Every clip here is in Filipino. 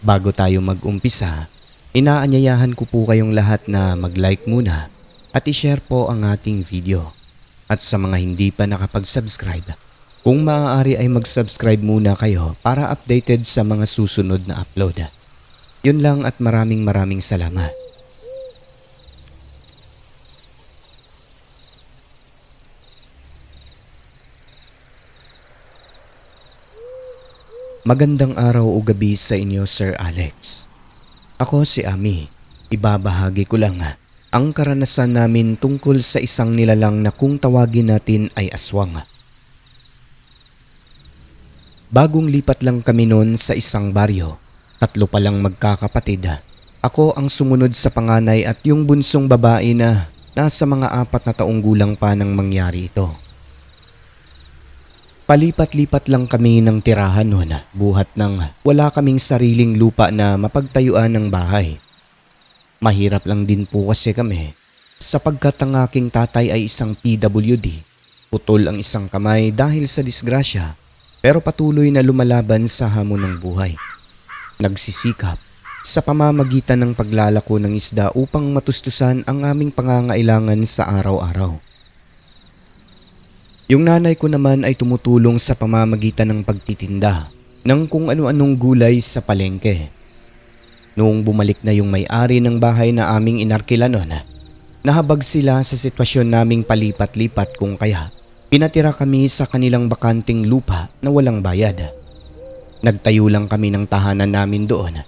Bago tayo mag-umpisa, inaanyayahan ko po kayong lahat na mag-like muna at i-share po ang ating video. At sa mga hindi pa nakapag-subscribe, kung maaari ay mag-subscribe muna kayo para updated sa mga susunod na upload. Yun lang at maraming salamat. Magandang araw o gabi sa inyo, Sir Alex. Ako si Ami. Ibabahagi ko lang ang karanasan namin tungkol sa isang nilalang na kung tawagin natin ay aswang. Bagong lipat lang kami noon sa isang baryo. 3 pa lang magkakapatid. Ako ang sumunod sa panganay at yung bunsong babae na nasa mga 4 na taong gulang pa nang mangyari ito. Palipat-lipat lang kami ng tirahan noon, buhat ng wala kaming sariling lupa na mapagtayuan ng bahay. Mahirap lang din po kasi kami sapagkat ang aking tatay ay isang PWD. Putol ang isang kamay dahil sa disgrasya pero patuloy na lumalaban sa hamon ng buhay. Nagsisikap sa pamamagitan ng paglalako ng isda upang matustusan ang aming pangangailangan sa araw-araw. Yung nanay ko naman ay tumutulong sa pamamagitan ng pagtitinda ng kung ano-anong gulay sa palengke. Noong bumalik na yung may-ari ng bahay na aming inarkila noon, nahabag sila sa sitwasyon naming palipat-lipat kung kaya pinatira kami sa kanilang bakanting lupa na walang bayad. Nagtayo lang kami ng tahanan namin doon.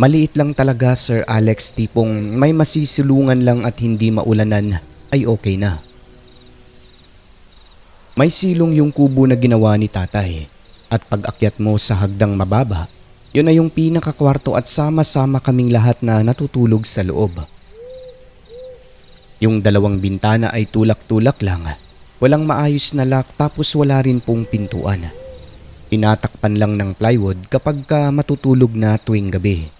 Maliit lang talaga, Sir Alex, tipong may masisilungan lang at hindi maulanan ay okay na. May silong yung kubo na ginawa ni tatay at pag-akyat mo sa hagdang mababa, yun na yung pinakakwarto at sama-sama kaming lahat na natutulog sa loob. Yung 2 bintana ay tulak-tulak lang, walang maayos na lock tapos wala rin pong pintuan. Tinatakpan lang ng plywood kapag matutulog na tuwing gabi.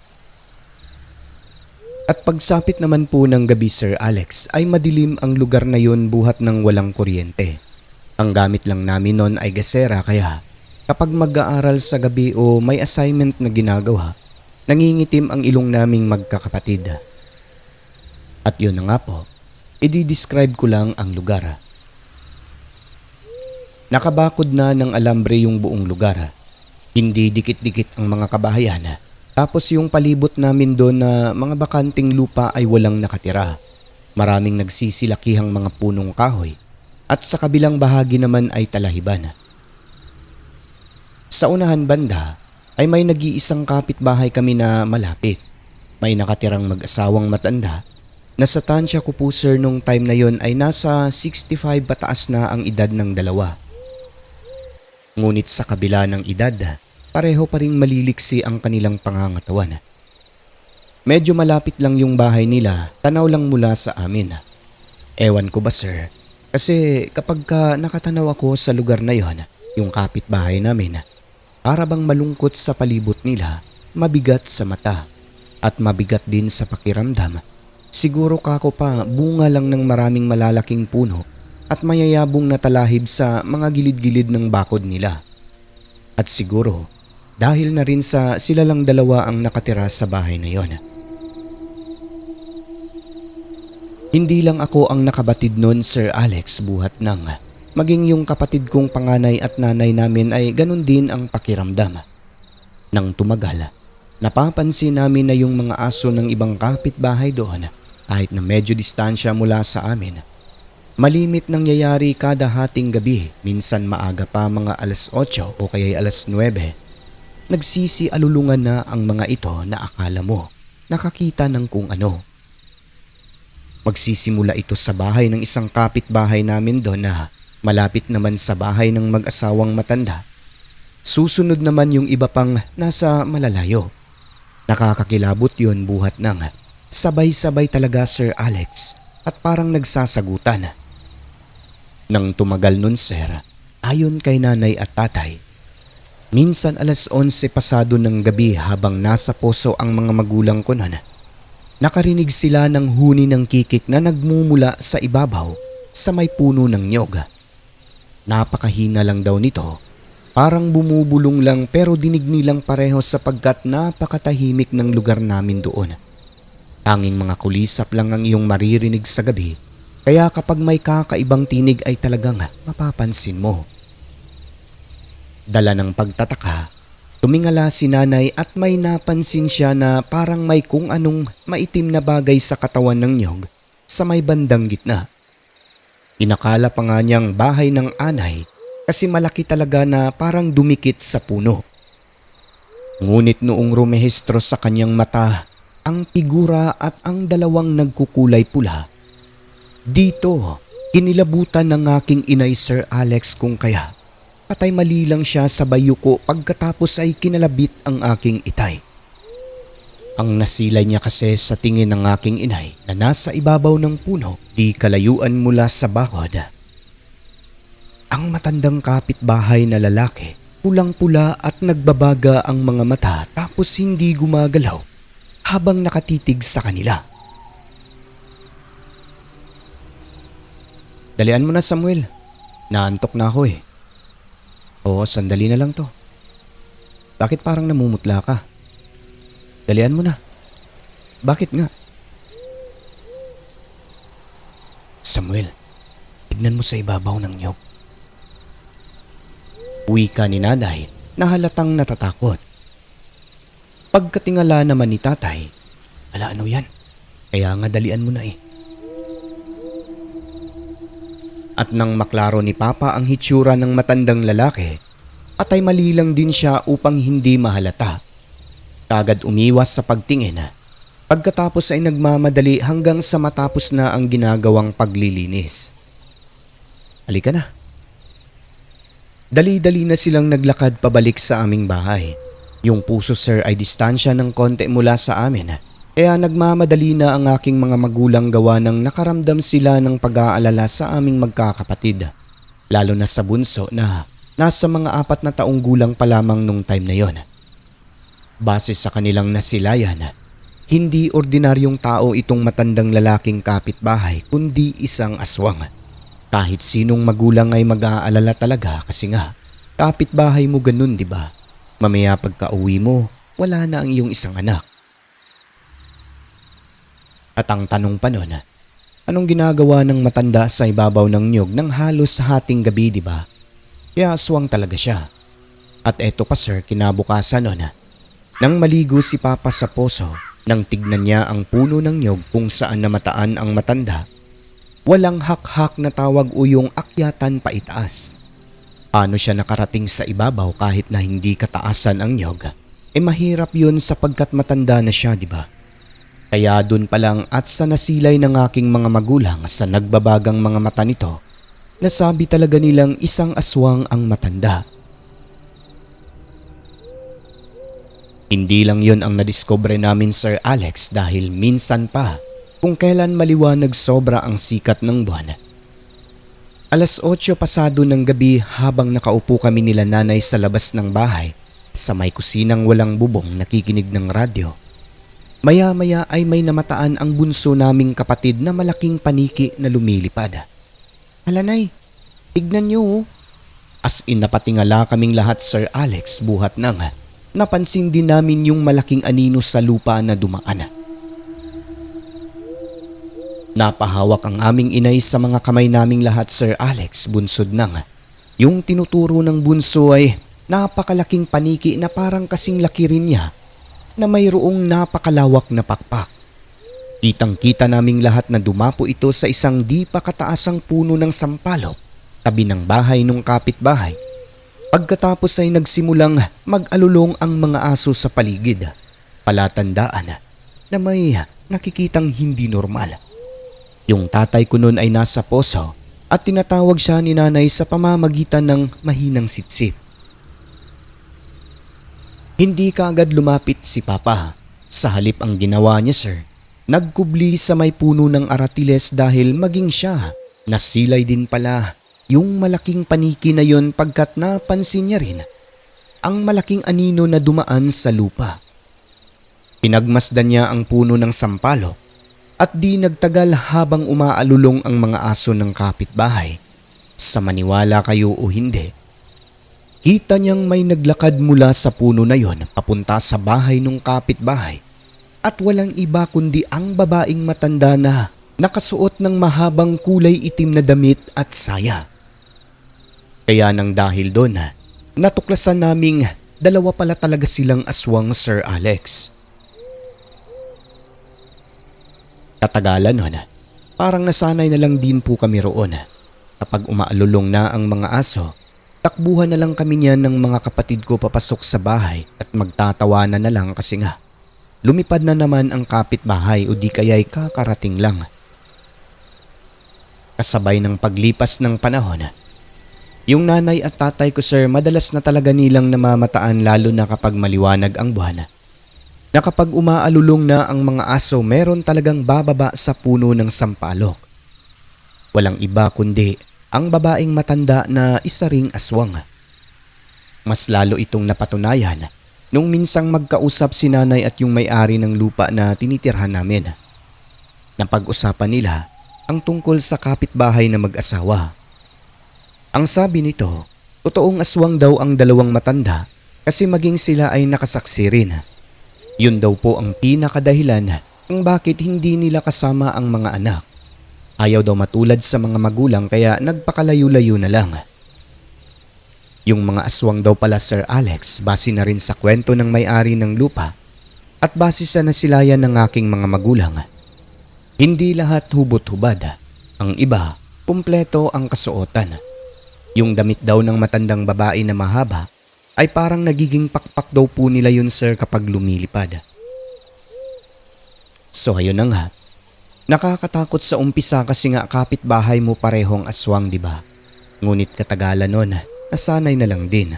At pagsapit naman po ng gabi, Sir Alex, ay madilim ang lugar na yun buhat ng walang kuryente. Ang gamit lang namin noon ay gasera kaya kapag mag-aaral sa gabi o may assignment na ginagawa, nangingitim ang ilong naming magkakapatid. At yun na nga po, i-describe ko lang ang lugar. Nakabakod na ng alambre yung buong lugar. Hindi dikit-dikit ang mga kabahayan. Tapos yung palibot namin doon na mga bakanting lupa ay walang nakatira. Maraming nagsisilakihang mga punong kahoy. At sa kabilang bahagi naman ay talahiban. Sa unahan banda ay may nag-iisang kapitbahay kami na malapit. May nakatirang mag-asawang matanda na sa tansya ko po, sir, nung time na yon ay nasa 65 pataas na ang edad ng dalawa. Ngunit sa kabila ng edad, pareho pa ring maliliksi ang kanilang pangangatawan. Medyo malapit lang yung bahay nila, tanaw lang mula sa amin. Ewan ko ba, sir? Kasi kapag nakatanaw ako sa lugar na yon, yung kapitbahay namin, para bang malungkot sa palibot nila, mabigat sa mata at mabigat din sa pakiramdam. Siguro kako pa bunga lang ng maraming malalaking puno at mayayabong na talahib sa mga gilid-gilid ng bakod nila. At siguro dahil na rin sa sila lang dalawa ang nakatira sa bahay na yon. Hindi lang ako ang nakabatid noon, Sir Alex, buhat ng maging yung kapatid kong panganay at nanay namin ay ganun din ang pakiramdam. Nang tumagal, napapansin namin na yung mga aso ng ibang kapitbahay doon, kahit na medyo distansya mula sa amin, malimit nangyayari kada hating gabi, minsan maaga pa mga alas 8 o kaya alas 9. Nagsisialulungan na ang mga ito na akala mo nakakita ng kung ano. Magsisimula ito sa bahay ng isang kapitbahay namin doon na malapit naman sa bahay ng mag-asawang matanda. Susunod naman yung iba pang nasa malalayo. Nakakakilabot yun buhat ng sabay-sabay talaga, Sir Alex, at parang nagsasagutan. Nang tumagal nun, sir, ayon kay nanay at tatay, minsan alas 11 pasado ng gabi habang nasa poso ang mga magulang ko nun, nakarinig sila ng huni ng kikik na nagmumula sa ibabaw sa may puno ng nyog. Napakahina lang daw nito, Parang bumubulong lang pero dinig nilang pareho sapagkat napakatahimik ng lugar namin doon. Tanging mga kulisap lang ang iyong maririnig sa gabi, kaya kapag may kakaibang tinig ay talagang mapapansin mo. Dala ng pagtataka, tumingala si nanay at may napansin siya na parang may kung anong maitim na bagay sa katawan ng niyog sa may bandang gitna. Inakala pa nga niyang bahay ng anay kasi malaki talaga na parang dumikit sa puno. Ngunit noong rumehistro sa kanyang mata ang figura at ang dalawang nagkukulay pula, dito kinilabutan ng aking inay Sir Alex kung kaya patay mali lang siya sa bayuko pagkatapos ay kinalabit ang aking itay. Ang nasilay niya kasi sa tingin ng aking inay na nasa ibabaw ng puno di kalayuan mula sa bakod. Ang matandang kapitbahay na lalaki, pulang-pula at nagbabaga ang mga mata tapos hindi gumagalaw habang nakatitig sa kanila. Dalian mo na Samuel, naantok na ako eh. Oo, sandali na lang to. Bakit parang namumutla ka? Dalian mo na. Bakit nga? Samuel, tignan mo sa ibabaw ng niyog. Wika ni nanay na halatang natatakot. Pagkatingala naman ni tatay, ala ano yan? Kaya nga dalian mo na eh. At nang maklaro ni Papa ang hitsura ng matandang lalaki, at ay mali lang din siya upang hindi mahalata. Kagad umiwas sa pagtingin. Pagkatapos ay nagmamadali hanggang sa matapos na ang ginagawang paglilinis. Halika na. Dali-dali na silang naglakad pabalik sa aming bahay. Yung puso sir ay distansya ng konti mula sa amin. Kaya nagmamadali na ang aking mga magulang gawa ng nakaramdam sila ng pag-aalala sa aming magkakapatid. Lalo na sa bunso na nasa mga 4 na taong gulang pa lamang nung time na yon. Base sa kanilang nasilayan, hindi ordinaryong tao itong matandang lalaking kapitbahay kundi isang aswang. Kahit sinong magulang ay mag-aalala talaga kasi nga kapitbahay mo ganun, di ba? Mamaya pagka-uwi mo, wala na ang iyong isang anak. At ang tanong pa nun, anong ginagawa ng matanda sa ibabaw ng niyog ng halos hating gabi, di ba? Kaya aswang talaga siya. At eto pa sir, kinabukasan nun, nang maligo si Papa sa poso, nang tignan niya ang puno ng niyog kung saan namataan ang matanda, walang hak-hak na tawag o yung akyatan pa itaas. Paano siya nakarating sa ibabaw kahit na hindi kataasan ang niyog? Mahirap yun sapagkat matanda na siya, di ba? Kaya dun pa lang at sa nasilay ng aking mga magulang sa nagbabagang mga mata nito, nasabi talaga nilang isang aswang ang matanda. Hindi lang yun ang nadiskubre namin Sir Alex dahil minsan pa kung kailan maliwanag sobra ang sikat ng buwan. 8:00 pasado ng gabi habang nakaupo kami nila nanay sa labas ng bahay sa may kusinang walang bubong nakikinig ng radyo. Maya-maya ay may namataan ang bunso naming kapatid na malaking paniki na lumilipad. Hala nay, tignan niyo oh. As in napatingala kaming lahat Sir Alex buhat nang napansin din namin yung malaking anino sa lupa na dumaan. Napahawak ang aming inay sa mga kamay naming lahat Sir Alex bunsod nang. Yung tinuturo ng bunso ay napakalaking paniki na parang kasing laki rin niya na mayroong napakalawak na pakpak. Kitang-kita naming lahat na dumapo ito sa isang di pa kataasang puno ng sampalok tabi ng bahay ng kapitbahay. Pagkatapos ay nagsimulang mag-alulong ang mga aso sa paligid. Palatandaan na may nakikitang hindi normal. Yung tatay ko noon ay nasa poso at tinatawag siya ni nanay sa pamamagitan ng mahinang sitsit. Hindi kaagad lumapit si Papa. Sa halip ang ginawa niya sir, nagkubli sa may puno ng aratiles dahil maging siya nasilay din pala yung malaking paniki na yon pagkat napansin niya rin ang malaking anino na dumaan sa lupa. Pinagmasdan niya ang puno ng sampalok at di nagtagal habang umaalulong ang mga aso ng kapitbahay. Sa maniwala kayo o hindi, Kita niyang may naglakad mula sa puno na yon papunta sa bahay ng kapitbahay at walang iba kundi ang babaeng matanda na nakasuot ng mahabang kulay itim na damit at saya. Kaya nang dahil doon, natuklasan naming dalawa pala talaga silang aswang, Sir Alex. Katagalan nun, parang nasanay na lang din po kami roon. Kapag umaalulong na ang mga aso, takbuhan na lang kami niyan ng mga kapatid ko papasok sa bahay at magtatawanan na lang kasi nga lumipad na naman ang kapitbahay o di kaya'y kakarating lang. Kasabay ng paglipas ng panahon, yung nanay at tatay ko, sir, madalas na talaga nilang namamataan lalo na kapag maliwanag ang buwan. Na kapag umaalulong na ang mga aso, meron talagang bababa sa puno ng sampalok. Walang iba kundi ang babaeng matanda na isa ring aswang. Mas lalo itong napatunayan nung minsang magkausap si nanay at yung may-ari ng lupa na tinitirhan namin. Napag-usapan nila ang tungkol sa kapitbahay na mag-asawa. Ang sabi nito, totoong aswang daw ang dalawang matanda kasi maging sila ay nakasaksi rin. Yun daw po ang pinakadahilan kung bakit hindi nila kasama ang mga anak. Ayaw daw matulad sa mga magulang kaya nagpakalayo-layo na lang. Yung mga aswang daw pala, Sir Alex, base na rin sa kwento ng may-ari ng lupa at base sa nasilayan ng aking mga magulang. Hindi lahat hubot-hubad. Ang iba, kumpleto ang kasuotan. Yung damit daw ng matandang babae na mahaba ay parang nagiging pakpak daw po nila yun, sir, kapag lumilipad. So ayun na nga. Nakakatakot sa umpisa kasi nga kapitbahay mo parehong aswang, di ba? Ngunit katagalan nun, nasanay na lang din.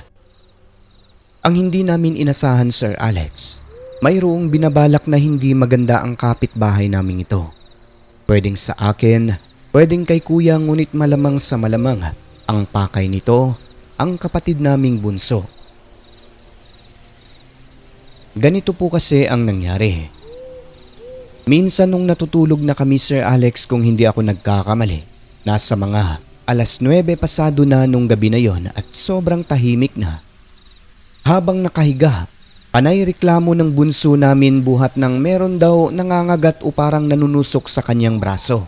Ang hindi namin inasahan, Sir Alex, mayroong binabalak na hindi maganda ang kapitbahay namin ito. Pwedeng sa akin, pwedeng kay kuya, ngunit malamang sa malamang ang pakay nito ang kapatid naming bunso. Ganito po kasi ang nangyari. Minsan nung natutulog na kami, Sir Alex, kung hindi ako nagkakamali, nasa mga 9:00 pasado na nung gabi na yon at sobrang tahimik na. Habang nakahiga, panay reklamo ng bunso namin buhat ng meron daw nangangagat o parang nanunusok sa kanyang braso.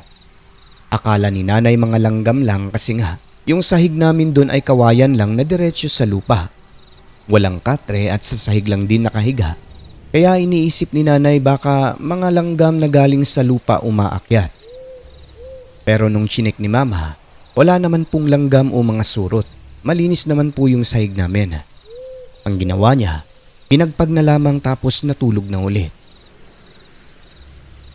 Akala ni nanay mga langgam lang kasi nga yung sahig namin doon ay kawayan lang na diretsyo sa lupa. Walang katre at sa sahig lang din nakahiga. Kaya iniisip ni nanay baka mga langgam na galing sa lupa umaakyat. Pero nung chinek ni mama, wala naman pong langgam o mga surot. Malinis naman po yung sahig namin. Ang ginawa niya, pinagpag na lamang tapos natulog na ulit.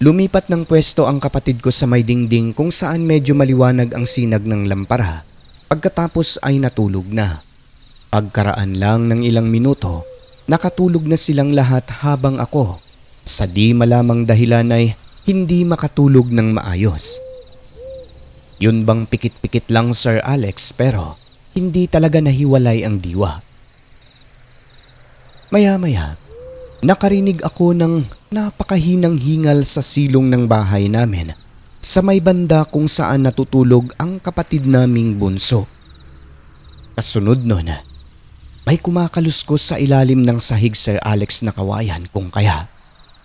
Lumipat ng pwesto ang kapatid ko sa may dingding kung saan medyo maliwanag ang sinag ng lampara. Pagkatapos ay natulog na. Pagkaraan lang ng ilang minuto, nakatulog na silang lahat habang ako, sa di malamang dahilan ay hindi makatulog ng maayos. Yun bang pikit-pikit lang, Sir Alex, pero hindi talaga nahiwalay ang diwa. Maya-maya, nakarinig ako ng napakahinang hingal sa silong ng bahay namin sa may banda kung saan natutulog ang kapatid naming bunso. Kasunod nun, may kumakaluskos sa ilalim ng sahig, Sir Alex, na kawayan kung kaya.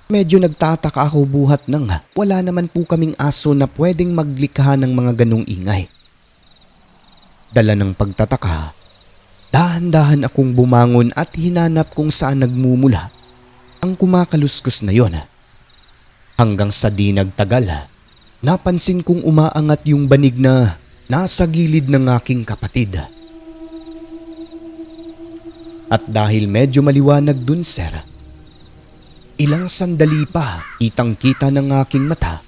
Medyo nagtataka ako buhat nang wala naman po kaming aso na pwedeng maglikha ng mga ganong ingay. Dala ng pagtataka, dahan-dahan akong bumangon at hinanap kung saan nagmumula ang kumakaluskos na yon. Hanggang sa di nagtagal, napansin kong umaangat yung banig na nasa gilid ng aking kapatid. At dahil medyo maliwanag dun, sir, ilang sandali pa kitang-kita ng aking mata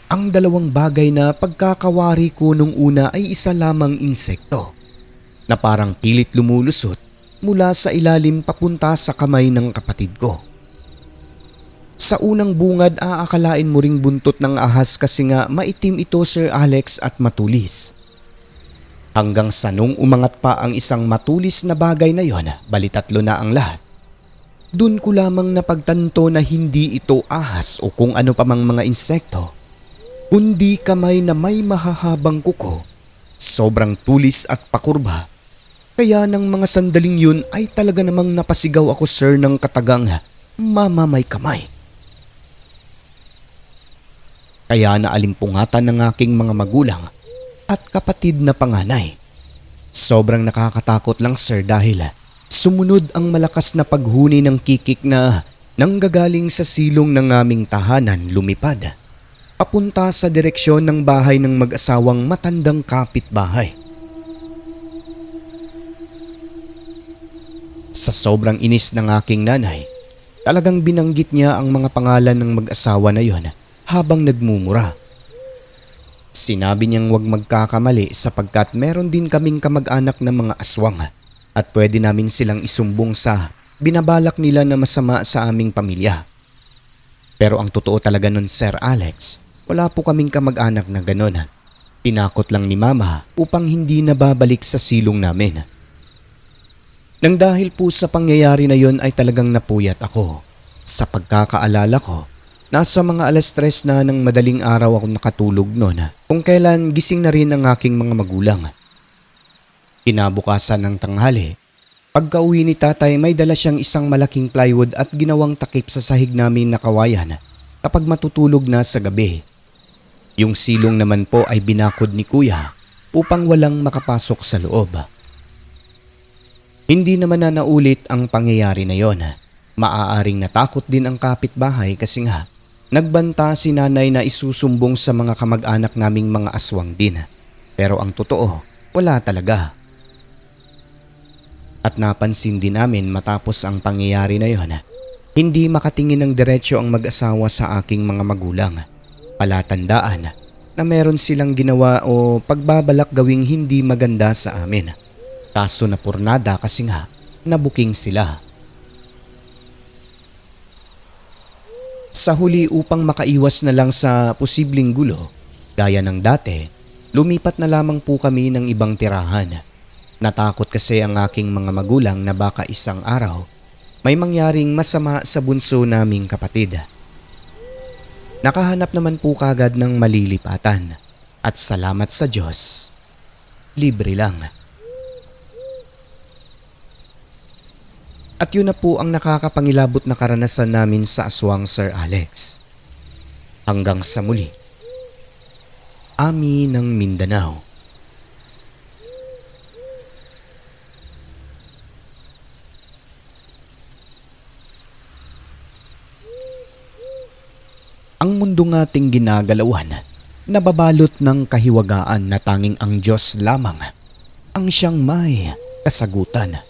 ang dalawang bagay na pagkakawari ko nung una ay isa lamang insekto na parang pilit lumulusot mula sa ilalim papunta sa kamay ng kapatid ko. Sa unang bungad, aakalain mo ring buntot ng ahas kasi nga maitim ito, Sir Alex, at matulis. Hanggang sa nung umangat pa ang isang matulis na bagay na yon, balitatlo na ang lahat. Dun ko lamang napagtanto na hindi ito ahas o kung ano pa mang mga insekto, kundi kamay na may mahahabang kuko, sobrang tulis at pakurba, Kaya ng mga sandaling yun ay talaga namang napasigaw ako sir ng katagang mamamay kamay. Kaya naalimpungatan ng aking mga magulang at kapatid na panganay. Sobrang nakakatakot lang sir dahil sumunod ang malakas na paghuni ng kikik na nanggagaling sa silong ng aming tahanan lumipad papunta sa direksyon ng bahay ng mag-asawang matandang kapitbahay. Sa sobrang inis ng aking nanay, talagang binanggit niya ang mga pangalan ng mag-asawa na yon habang nagmumura. Sinabi niyang huwag magkakamali sapagkat meron din kaming kamag-anak na mga aswang at pwede namin silang isumbong sa binabalak nila na masama sa aming pamilya. Pero ang totoo talaga nun Sir Alex, wala po kaming kamag-anak na ganon. Tinakot lang ni Mama upang hindi nababalik sa silong namin. Nang dahil po sa pangyayari na yon ay talagang napuyat ako. Sa pagkakaalala ko, nasa mga 3:00 na ng madaling araw ako nakatulog noon kung kailan gising na rin ang aking mga magulang. Kinabukasan ng tanghali, pagka-uwi ni tatay may dala siyang isang malaking plywood at ginawang takip sa sahig namin na kawayan kapag matutulog na sa gabi. Yung silong naman po ay binakod ni kuya upang walang makapasok sa loob. Hindi naman na naulit ang pangyayari na yon. Maaaring natakot din ang kapitbahay kasi nga nagbanta si nanay na isusumbong sa mga kamag-anak naming mga aswang din. Pero ang totoo, wala talaga. At napansin din namin matapos ang pangyayari na yon, hindi makatingin ng diretso ang mag-asawa sa aking mga magulang. Palatandaan na meron silang ginawa o pagbabalak gawing hindi maganda sa amin. Kaso napurnada kasi nga nabuking sila. Sa huli upang makaiwas na lang sa posibleng gulo, gaya ng dati, lumipat na lamang po kami ng ibang tirahan. Natakot kasi ang aking mga magulang na baka isang araw may mangyaring masama sa bunso naming kapatid. Nakahanap naman po kagad ng malilipatan at salamat sa Diyos, libre lang. At yun na po ang nakakapangilabot na karanasan namin sa aswang Sir Alex. Hanggang sa muli. Ami ng Mindanao. Ang mundo ating ginagalawan, nababalot ng kahiwagaan na tanging ang Diyos lamang ang siyang may kasagutan.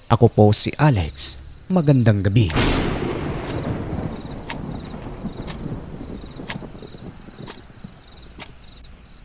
Ako po si Alex. Magandang gabi.